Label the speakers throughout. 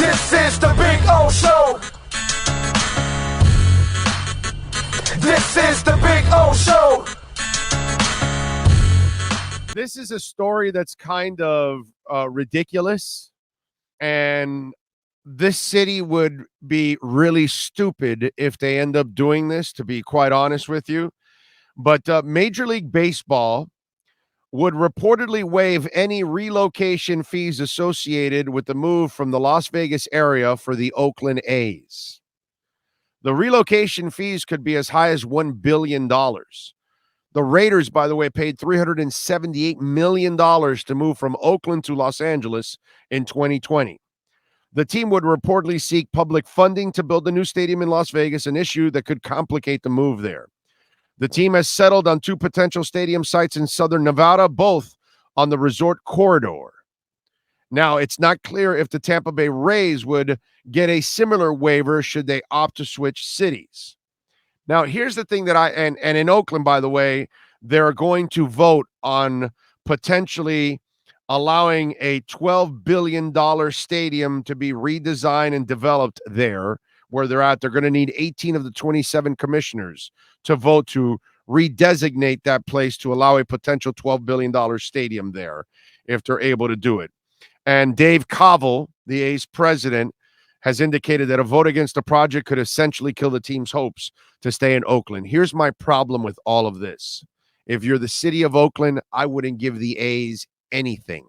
Speaker 1: This is the Big O Show. This is the Big O Show.
Speaker 2: This is a story that's kind of ridiculous, and this city would be really stupid if they end up doing this, to be quite honest with you. But Major League Baseball would reportedly waive any relocation fees associated with the move from the Las Vegas area for the Oakland A's. The relocation fees could be as high as $1 billion. The Raiders, by the way, paid $378 million to move from Oakland to Los Angeles in 2020. The team would reportedly seek public funding to build a new stadium in Las Vegas, an issue that could complicate the move there. The team has settled on 2 potential stadium sites in southern Nevada, both on the resort corridor. Now, it's not clear if the Tampa Bay Rays would get a similar waiver should they opt to switch cities. Now, here's the thing that and in Oakland, by the way, they're going to vote on potentially allowing a $12 billion stadium to be redesigned and developed there where they're at. They're going to need 18 of the 27 commissioners to vote to redesignate that place to allow a potential $12 billion stadium there if they're able to do it. And Dave Covell, the A's president, has indicated that a vote against the project could essentially kill the team's hopes to stay in Oakland. Here's my problem with all of this. If you're the city of Oakland, I wouldn't give the A's anything.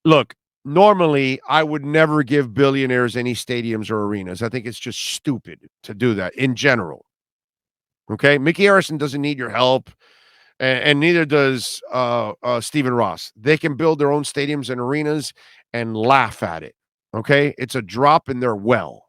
Speaker 2: Look, normally I would never give billionaires any stadiums or arenas. I think it's just stupid to do that in general. Okay, Mickey Harrison doesn't need your help, and neither does Stephen Ross. They can build their own stadiums and arenas and laugh at it. Okay, it's a drop in their well.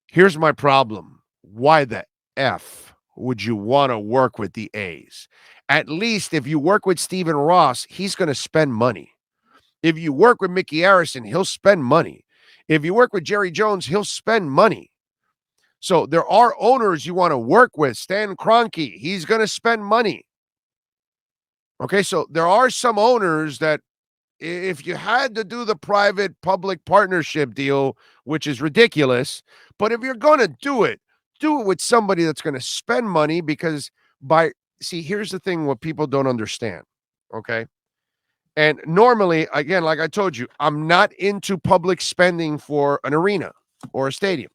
Speaker 2: Here's my problem. Why the F would you want to work with the A's? At least if you work with Stephen Ross, he's going to spend money. If you work with Mickey Harrison, he'll spend money. If you work with Jerry Jones, he'll spend money. So there are owners you want to work with. Stan Kroenke, he's going to spend money. Okay, so there are some owners that if you had to do the private-public partnership deal, which is ridiculous, but if you're going to do it with somebody that's going to spend money because here's the thing what people don't understand, okay? And normally, again, like I told you, I'm not into public spending for an arena or a stadium.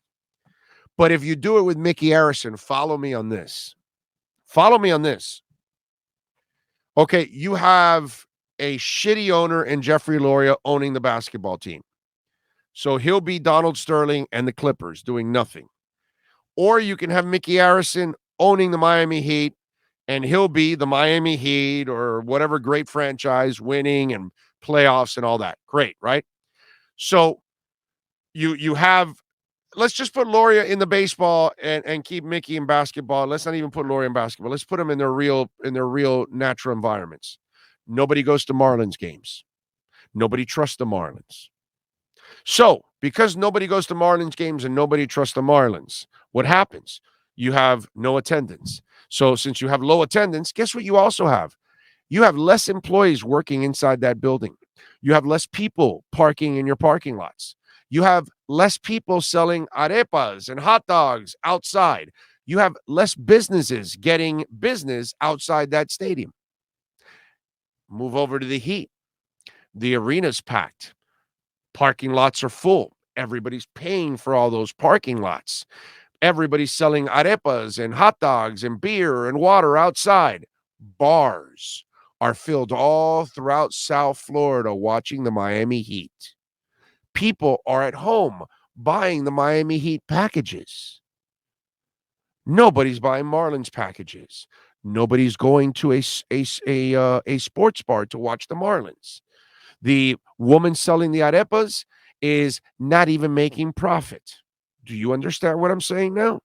Speaker 2: But if you do it with Mickey Harrison, follow me on this. Follow me on this. Okay, you have a shitty owner in Jeffrey Loria owning the basketball team. So he'll be Donald Sterling and the Clippers doing nothing. Or you can have Mickey Harrison owning the Miami Heat, and he'll be the Miami Heat or whatever great franchise winning and playoffs and all that. Great, right? So you have... Let's just put Loria in the baseball and keep Mickey in basketball. Let's not even put Loria in basketball. Let's put them in their real natural environments. Nobody goes to Marlins games. Nobody trusts the Marlins. So, because nobody goes to Marlins games and nobody trusts the Marlins, what happens? You have no attendance. So, since you have low attendance, guess what you also have? You have less employees working inside that building. You have less people parking in your parking lots. You have less people selling arepas and hot dogs outside. You have less businesses getting business outside that stadium. Move over to the Heat. The arena's packed. Parking lots are full. Everybody's paying for all those parking lots. Everybody's selling arepas and hot dogs and beer and water outside. Bars are filled all throughout South Florida watching the Miami Heat. People are at home buying the Miami Heat packages. Nobody's buying Marlins packages. Nobody's going to a sports bar to watch the Marlins. The woman selling the arepas is not even making profit. Do you understand what I'm saying now?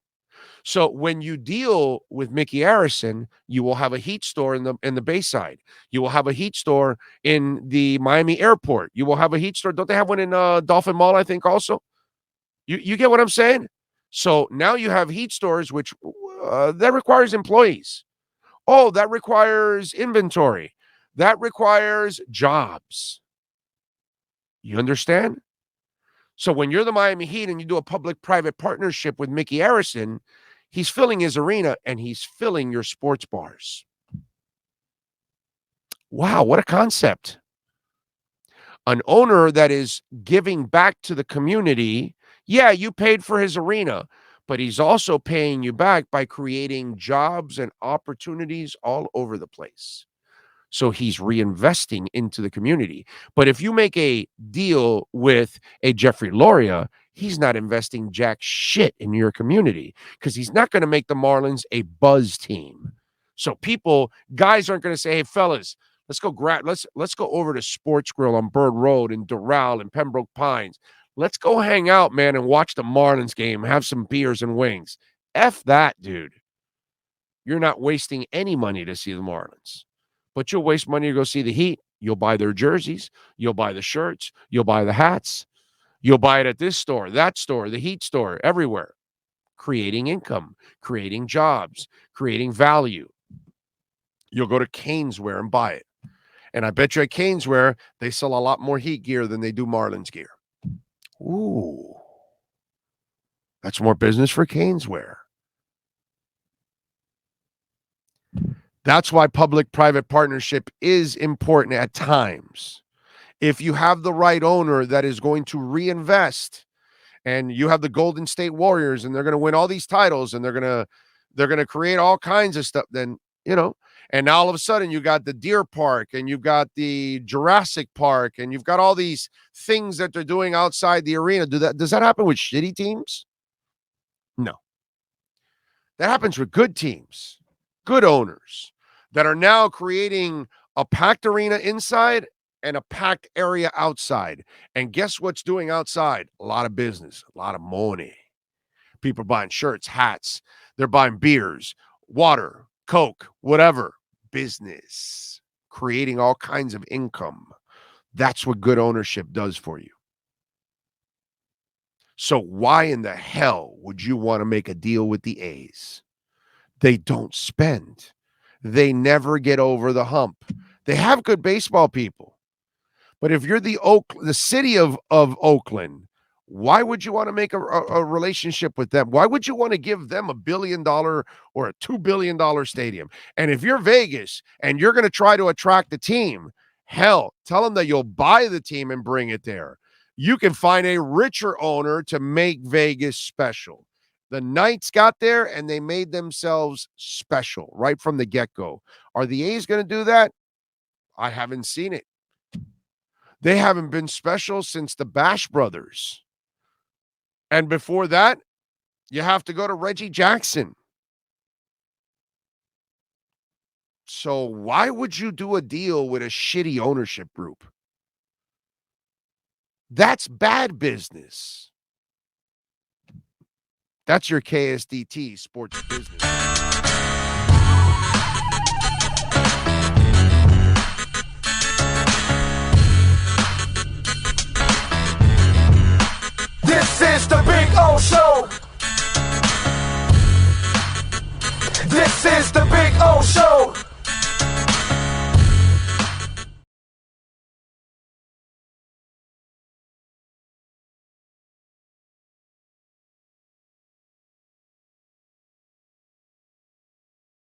Speaker 2: So when you deal with Mickey Harrison, you will have a Heat store in the Bayside. You will have a Heat store in the Miami airport. You will have a Heat store. Don't they have one in Dolphin Mall, I think, also? You get what I'm saying? So now you have Heat stores, which that requires employees. Oh, that requires inventory. That requires jobs. You understand? So when you're the Miami Heat and you do a public-private partnership with Mickey Harrison, he's filling his arena and he's filling your sports bars. Wow, what a concept. An owner that is giving back to the community. Yeah, you paid for his arena, but he's also paying you back by creating jobs and opportunities all over the place. So he's reinvesting into the community. But if you make a deal with a Jeffrey Loria, he's not investing jack shit in your community because he's not going to make the Marlins a buzz team. So guys aren't going to say, "Hey, fellas, let's go over to Sports Grill on Bird Road in Doral and Pembroke Pines. Let's go hang out, man, and watch the Marlins game, have some beers and wings." F that, dude. You're not wasting any money to see the Marlins. But you'll waste money to go see the Heat. You'll buy their jerseys. You'll buy the shirts. You'll buy the hats. You'll buy it at this store, that store, the Heat store, everywhere. Creating income, creating jobs, creating value. You'll go to Caneswear and buy it. And I bet you at Caneswear, they sell a lot more Heat gear than they do Marlins gear. Ooh. That's more business for Caneswear. That's why public-private partnership is important at times. If you have the right owner that is going to reinvest, and you have the Golden State Warriors and they're going to win all these titles and they're going to create all kinds of stuff, then, and now all of a sudden you got the Deer Park and you've got the Jurassic Park and you've got all these things that they're doing outside the arena. Does that happen with shitty teams? No. That happens with good teams, good owners that are now creating a packed arena inside and a packed area outside. And guess what's doing outside? A lot of business, a lot of money. People are buying shirts, hats. They're buying beers, water, Coke, whatever. Business, creating all kinds of income. That's what good ownership does for you. So why in the hell would you want to make a deal with the A's? They don't spend. They never get over the hump. They have good baseball people. But if you're the city of Oakland, why would you want to make a relationship with them? Why would you want to give them $1 billion or a $2 billion stadium? And if you're Vegas and you're going to try to attract the team, hell, tell them that you'll buy the team and bring it there. You can find a richer owner to make Vegas special. The Knights got there and they made themselves special right from the get-go. Are the A's going to do that? I haven't seen it. They haven't been special since the Bash Brothers. And before that, you have to go to Reggie Jackson. So why would you do a deal with a shitty ownership group? That's bad business. That's your KSDT sports business.